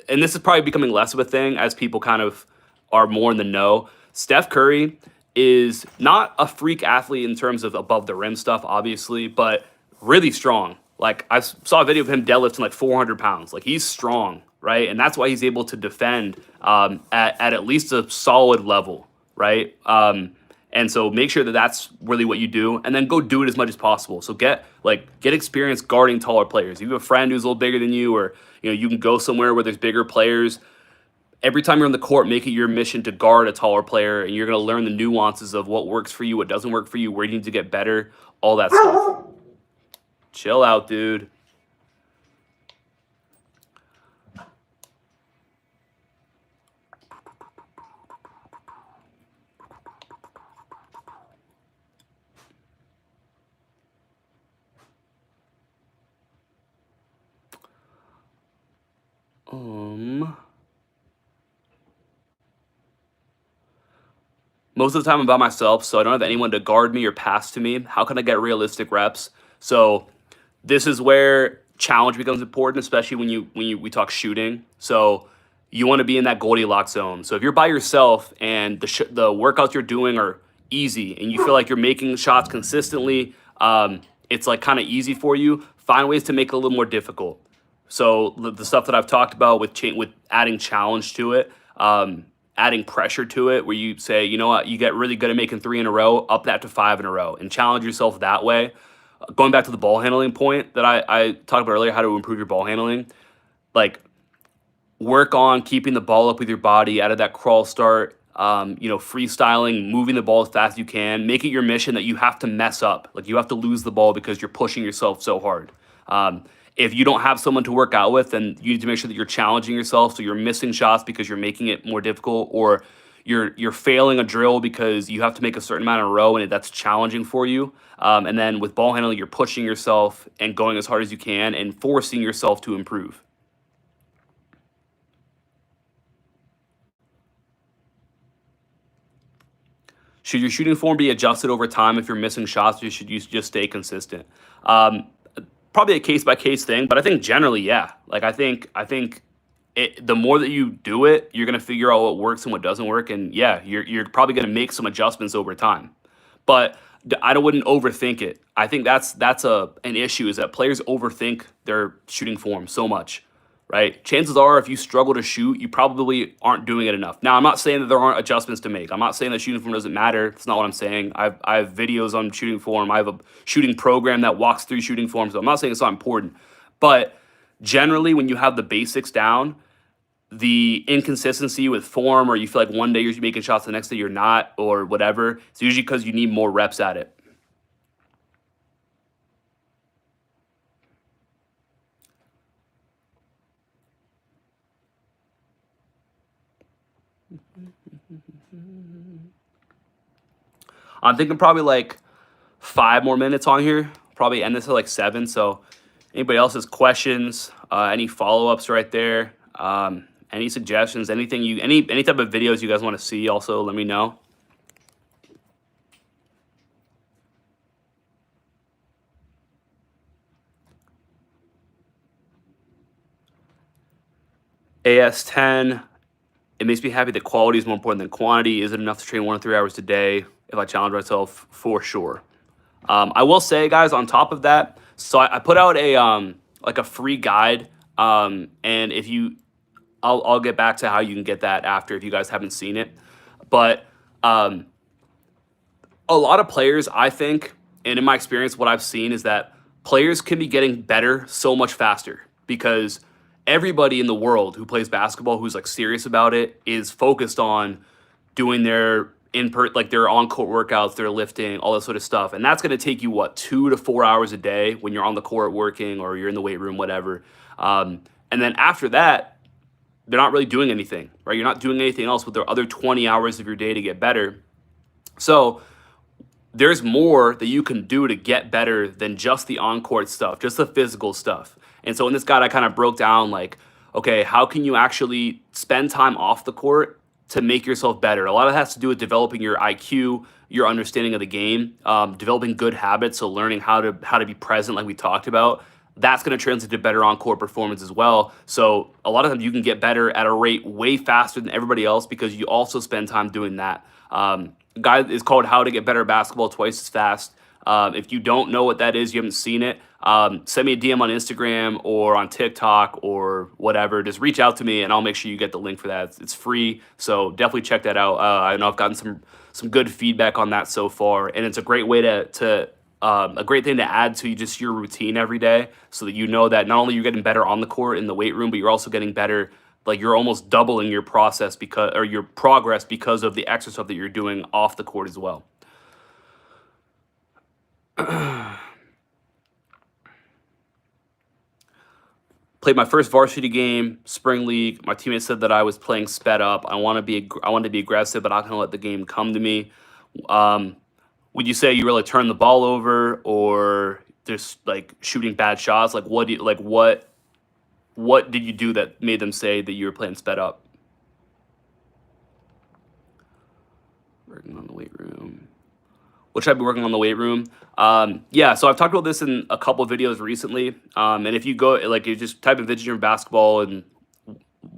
this is probably becoming less of a thing as people kind of are more in the know. Steph Curry is not a freak athlete in terms of above the rim stuff, obviously, but really strong. Like I saw a video of him deadlifting like 400 pounds. Like he's strong, right? And that's why he's able to defend at least a solid level, right? And so make sure that that's really what you do, and then go do it as much as possible. So get experience guarding taller players. You have a friend who's a little bigger than you, or you can go somewhere where there's bigger players. Every time you're on the court, make it your mission to guard a taller player, and you're going to learn the nuances of what works for you, what doesn't work for you, where you need to get better, all that stuff. Chill out, dude. Um, most of the time I'm by myself, so I don't have anyone to guard me or pass to me. How can I get realistic reps? So this is where challenge becomes important, especially when we talk shooting. So you want to be in that Goldilocks zone. So if you're by yourself and the workouts you're doing are easy and you feel like you're making shots consistently, it's like kind of easy for you. Find ways to make it a little more difficult. So the stuff that I've talked about with adding challenge to it, adding pressure to it, where you say, you know what, you get really good at making 3 in a row, up that to 5 in a row, and challenge yourself that way. Going back to the ball handling point that I talked about earlier, how to improve your ball handling, like work on keeping the ball up with your body out of that crawl start, freestyling, moving the ball as fast as you can. Make it your mission that you have to mess up. Like you have to lose the ball because you're pushing yourself so hard. If you don't have someone to work out with, then you need to make sure that you're challenging yourself. So you're missing shots because you're making it more difficult, or you're failing a drill because you have to make a certain amount in a row and that's challenging for you. And then with ball handling, you're pushing yourself and going as hard as you can and forcing yourself to improve. Should your shooting form be adjusted over time if you're missing shots, or should you just stay consistent? Probably a case by case thing, but I think generally, yeah. Like I think the more that you do it, you're gonna figure out what works and what doesn't work, and yeah, you're probably gonna make some adjustments over time. But wouldn't overthink it. I think that's an issue, is that players overthink their shooting form so much, right? Chances are, if you struggle to shoot, you probably aren't doing it enough. Now, I'm not saying that there aren't adjustments to make. I'm not saying that shooting form doesn't matter. That's not what I'm saying. I have videos on shooting form. I have a shooting program that walks through shooting form. So I'm not saying it's not important. But generally, when you have the basics down, the inconsistency with form, or you feel like one day you're making shots, the next day you're not, or whatever, it's usually because you need more reps at it. I'm thinking probably like 5 more minutes on here. Probably end this at like 7. So anybody else has questions, any follow-ups right there, any suggestions, anything any type of videos you guys want to see, also let me know. AS10, it makes me happy that quality is more important than quantity. Is it enough to train 1 to 3 hours a day if I challenge myself? For sure. I will say, guys, on top of that, so I put out a like a free guide, and if you, I'll get back to how you can get that after, if you guys haven't seen it. But a lot of players, I think, and in my experience, what I've seen is that players can be getting better so much faster because everybody in the world who plays basketball, who's like serious about it, is focused on doing their like their on-court workouts, their lifting, all that sort of stuff. And that's going to take you, what, 2 to 4 hours a day when you're on the court working or you're in the weight room, whatever. And then after that, they're not really doing anything, right? You're not doing anything else with the other 20 hours of your day to get better. So there's more that you can do to get better than just the on-court stuff, just the physical stuff. And so in this guide, I kind of broke down like, okay, how can you actually spend time off the court to make yourself better? A lot of it has to do with developing your IQ, your understanding of the game, developing good habits, so learning how to be present, like we talked about. That's going to translate to better on-court performance as well. So a lot of times you can get better at a rate way faster than everybody else because you also spend time doing that. Guide is called How to Get Better at Basketball Twice as Fast. If you don't know what that is, you haven't seen it, send me a DM on Instagram or on TikTok or whatever. Just reach out to me and I'll make sure you get the link for that. It's free, so definitely check that out. I know I've gotten some good feedback on that so far, and it's a great way to a great thing to add to just your routine every day, so that you know that not only you're getting better on the court in the weight room, but you're also getting better. Like you're almost doubling your process or your progress because of the extra stuff that you're doing off the court as well. Played my first varsity game, spring league. My teammates said that I was playing sped up. I wanted to be aggressive, but I'm not gonna let the game come to me. Would you say you really turned the ball over, or just like shooting bad shots? Like what did you do that made them say that you were playing sped up? Working on the weight room. What should I be working on the weight room? Yeah, so I've talked about this in a couple of videos recently. And if you go, like, you just type in vintage room basketball and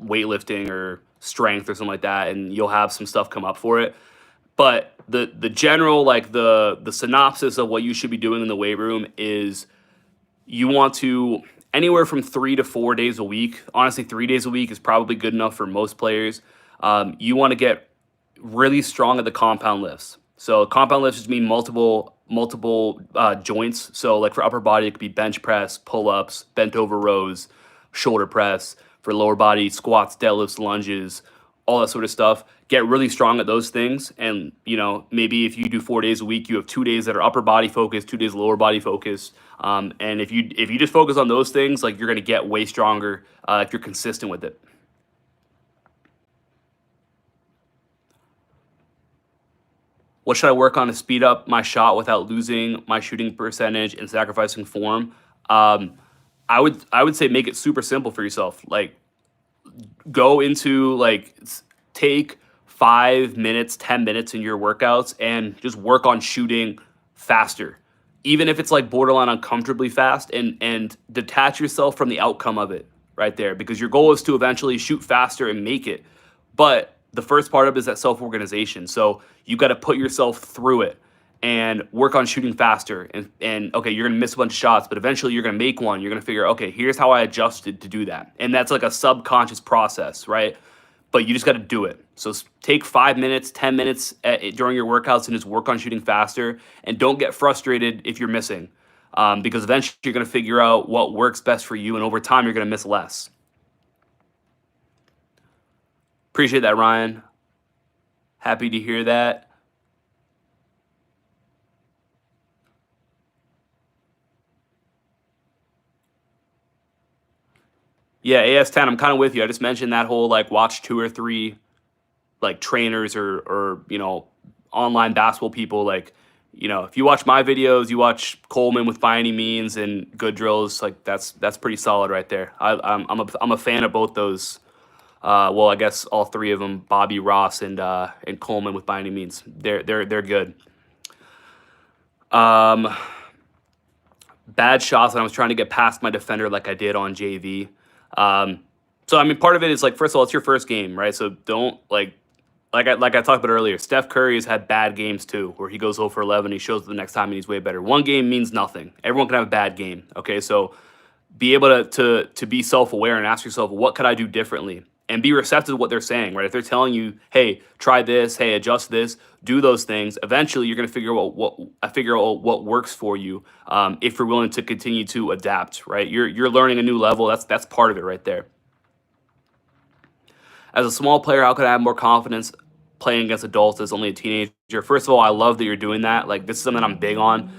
weightlifting or strength or something like that, and you'll have some stuff come up for it. But the general, like, the synopsis of what you should be doing in the weight room is you want to anywhere from 3 to 4 days a week. Honestly, 3 days a week is probably good enough for most players. You want to get really strong at the compound lifts. So compound lifts just mean multiple joints. So like for upper body, it could be bench press, pull ups, bent over rows, shoulder press. For lower body, squats, deadlifts, lunges, all that sort of stuff. Get really strong at those things, and maybe if you do 4 days a week, you have 2 days that are upper body focused, 2 days lower body focused. And if you just focus on those things, like, you're gonna get way stronger if you're consistent with it. What should I work on to speed up my shot without losing my shooting percentage and sacrificing form? I would say make it super simple for yourself. Like, go into, like, take 5 minutes, 10 minutes in your workouts and just work on shooting faster. Even if it's like borderline uncomfortably fast, and detach yourself from the outcome of it right there, because your goal is to eventually shoot faster and make it. But the first part of it is that self-organization. So you got to put yourself through it and work on shooting faster. And okay, you're gonna miss a bunch of shots, but eventually you're gonna make one. You're gonna figure, okay, here's how I adjusted to do that. And that's like a subconscious process, right? But you just got to do it. So take 5 minutes, 10 minutes during your workouts and just work on shooting faster. And don't get frustrated if you're missing, because eventually you're going to figure out what works best for you. And over time, you're going to miss less. Appreciate that, Ryan. Happy to hear that. Yeah, AS10, I'm kind of with you. I just mentioned that whole, like, watch 2 or 3 like trainers or online basketball people. Like, if you watch my videos, you watch Coleman with By Any Means and Good Drills, like, that's pretty solid right there. I'm a fan of both those. Well, I guess all 3 of them, Bobby, Ross, and Coleman with By Any Means. They're good. Bad shots when I was trying to get past my defender like I did on JV. So I mean, part of it is, like, first of all, it's your first game, right? So don't, like I talked about earlier, Steph Curry has had bad games too, where he goes 0 for 11, he shows up the next time and he's way better. One game means nothing. Everyone can have a bad game, okay? So be able to be self-aware and ask yourself, what could I do differently? And be receptive to what they're saying, right? If they're telling you, hey, try this, hey, adjust this, do those things, eventually you're going to figure out what works for you, if you're willing to continue to adapt, right? You're learning a new level. That's part of it right there. As a small player, how could I have more confidence playing against adults as only a teenager? First of all, I love that you're doing that. Like, this is something I'm big on.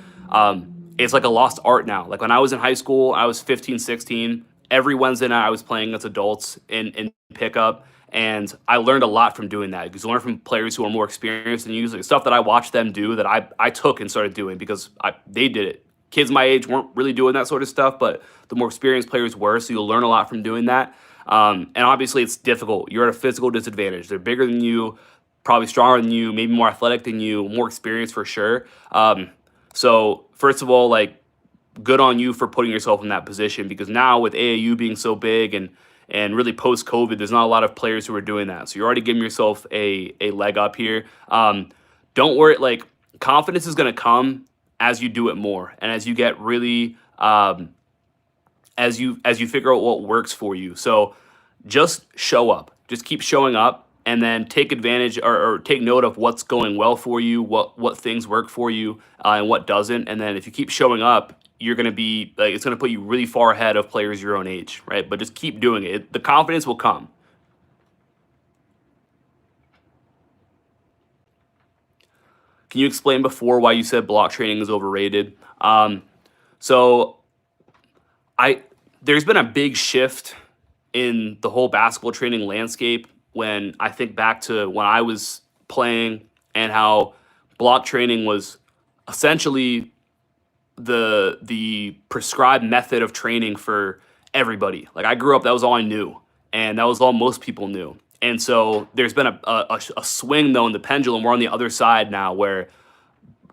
It's like a lost art now. Like, when I was in high school, I was 15, 16. Every Wednesday night I was playing against adults in pickup, and I learned a lot from doing that, because you learn from players who are more experienced than you. Like, stuff that I watched them do that I took and started doing because they did it. Kids my age weren't really doing that sort of stuff, but the more experienced players were, so you'll learn a lot from doing that. And obviously it's difficult. You're at a physical disadvantage. They're bigger than you, probably stronger than you, maybe more athletic than you, more experienced for sure. So first of all, like, good on you for putting yourself in that position, because now with AAU being so big and really post-COVID, there's not a lot of players who are doing that. So you're already giving yourself a leg up here. Don't worry, like, confidence is going to come as you do it more, and as you get really as you figure out what works for you. So just show up. Just keep showing up, and then take advantage or take note of what's going well for you, what things work for you, and what doesn't. And then if you keep showing up, you're going to be, like, it's going to put you really far ahead of players your own age, right? But just keep doing it. The confidence will come. Can you explain before why you said block training is overrated? So there's been a big shift in the whole basketball training landscape when I think back to when I was playing, and how block training was essentially the prescribed method of training for everybody. Like, I grew up, that was all I knew, and that was all most people knew. And so there's been a swing, though, in the pendulum. We're on the other side now where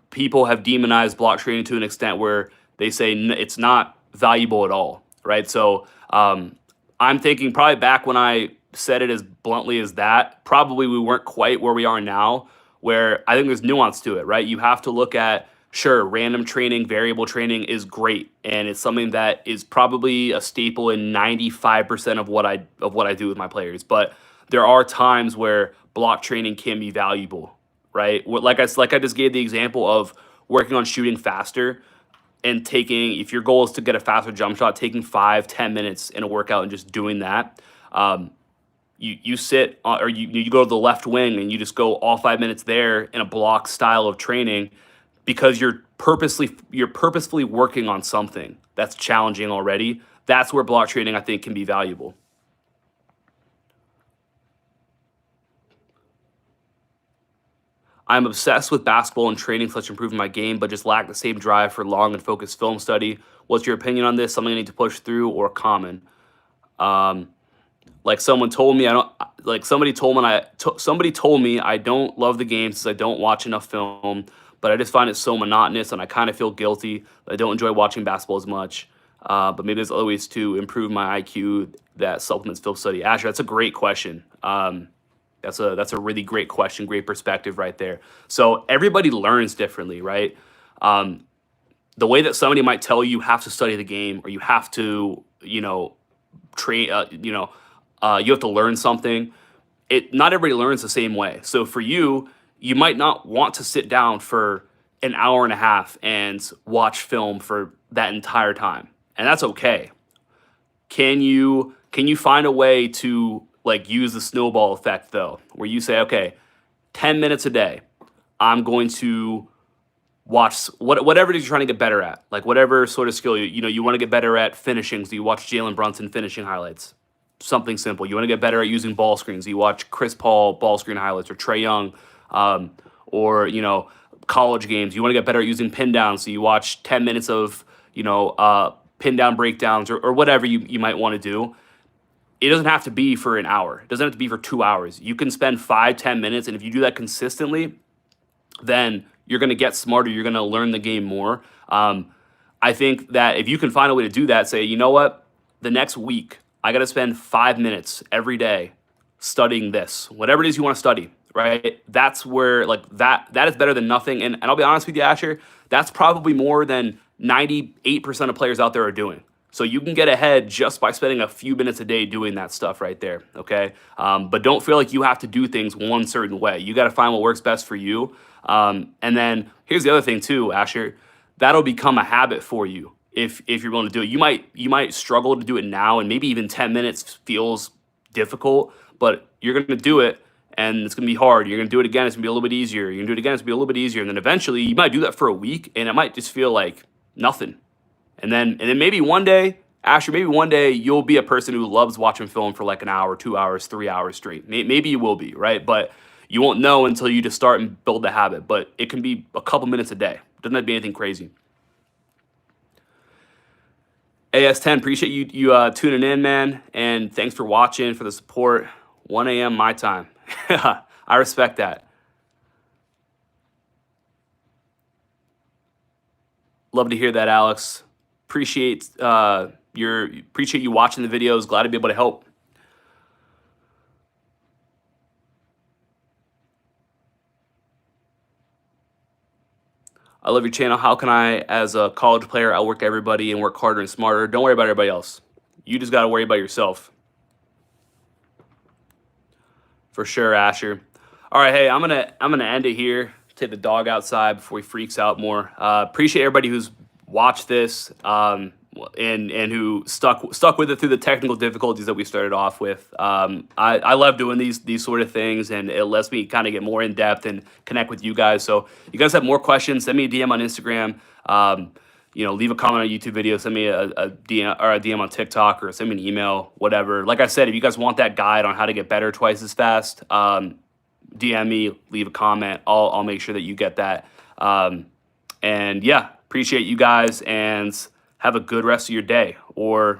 people have demonized block training to an extent where they say it's not valuable at all, right? So I'm thinking probably back when I said it as bluntly as that, probably we weren't quite where we are now, where I think there's nuance to it, right? You have to look at, sure, random training, variable training is great, and it's something that is probably a staple in 95% of what I do with my players. But there are times where block training can be valuable, right? Like I just gave the example of working on shooting faster and taking, if your goal is to get a faster jump shot, taking 5-10 minutes in a workout and just doing that. You sit or you go to the left wing and you just go all 5 minutes there in a block style of training because you're purposefully working on something that's challenging already. That's where block training, I think, can be valuable. I'm obsessed with basketball and training such improving my game, but just lack the same drive for long and focused film study. What's your opinion on this? Something I need to push through or common? Like someone told me I don't like somebody told me I don't love the game since I don't watch enough film, but I just find it so monotonous and I kind of feel guilty. I don't enjoy watching basketball as much. But maybe there's other ways to improve my IQ that supplements film study. Asher, that's a great question. That's a really great question, great perspective right there. So everybody learns differently, right? The way that somebody might tell you have to study the game or you have to, train, you have to learn something. Not everybody learns the same way. So for you, you might not want to sit down for an hour and a half and watch film for that entire time, and that's okay. Can you find a way to like use the snowball effect though, where you say, okay, 10 minutes a day, I'm going to watch whatever it is you're trying to get better at, like whatever sort of skill you want to get better at finishing. So you watch Jalen Brunson finishing highlights, something simple. You want to get better at using ball screens. You watch Chris Paul ball screen highlights or Trae Young, or college games. You want to get better at using pin downs. So you watch 10 minutes of pin down breakdowns or whatever you might want to do. It doesn't have to be for an hour. It doesn't have to be for 2 hours. You can spend 5-10 minutes, and if you do that consistently, then you're going to get smarter. You're going to learn the game more. I think that if you can find a way to do that, say, you know what, the next week I got to spend 5 minutes every day studying this, whatever it is you want to study, right? That's where that is better than nothing. And I'll be honest with you, Asher, that's probably more than 98% of players out there are doing. So you can get ahead just by spending a few minutes a day doing that stuff right there, okay? But don't feel like you have to do things one certain way. You got to find what works best for you. And then here's the other thing too, Asher. That'll become a habit for you if you're willing to do it. You might struggle to do it now, and maybe even 10 minutes feels difficult, but you're going to do it, and it's going to be hard. You're going to do it again. It's going to be a little bit easier. You're going to do it again. It's going to be a little bit easier. And then eventually you might do that for a week, and it might just feel like nothing. And then maybe one day, Asher, maybe one day you'll be a person who loves watching film for like an hour, 2 hours, 3 hours straight. Maybe you will be, right? But you won't know until you just start and build the habit. But it can be a couple minutes a day. Doesn't have to be anything crazy. AS10, appreciate you tuning in, man. And thanks for watching, for the support. 1 a.m. my time. I respect that. Love to hear that, Alex. Appreciate you watching the videos. Glad to be able to help. I love your channel. How can I, as a college player, outwork everybody and work harder and smarter? Don't worry about everybody else. You just got to worry about yourself. For sure, Asher. All right, hey, I'm gonna end it here. Take the dog outside before he freaks out more. Appreciate everybody who's watched this and who stuck with it through the technical difficulties that we started off with. I love doing these sort of things, and it lets me kind of get more in depth and connect with you guys. So you guys have more questions, send me a DM on Instagram. Leave a comment on a YouTube video, send me a DM on TikTok, or send me an email, whatever. Like I said, if you guys want that guide on how to get better twice as fast, DM me, leave a comment. I'll make sure that you get that. And yeah, appreciate you guys, and have a good rest of your day or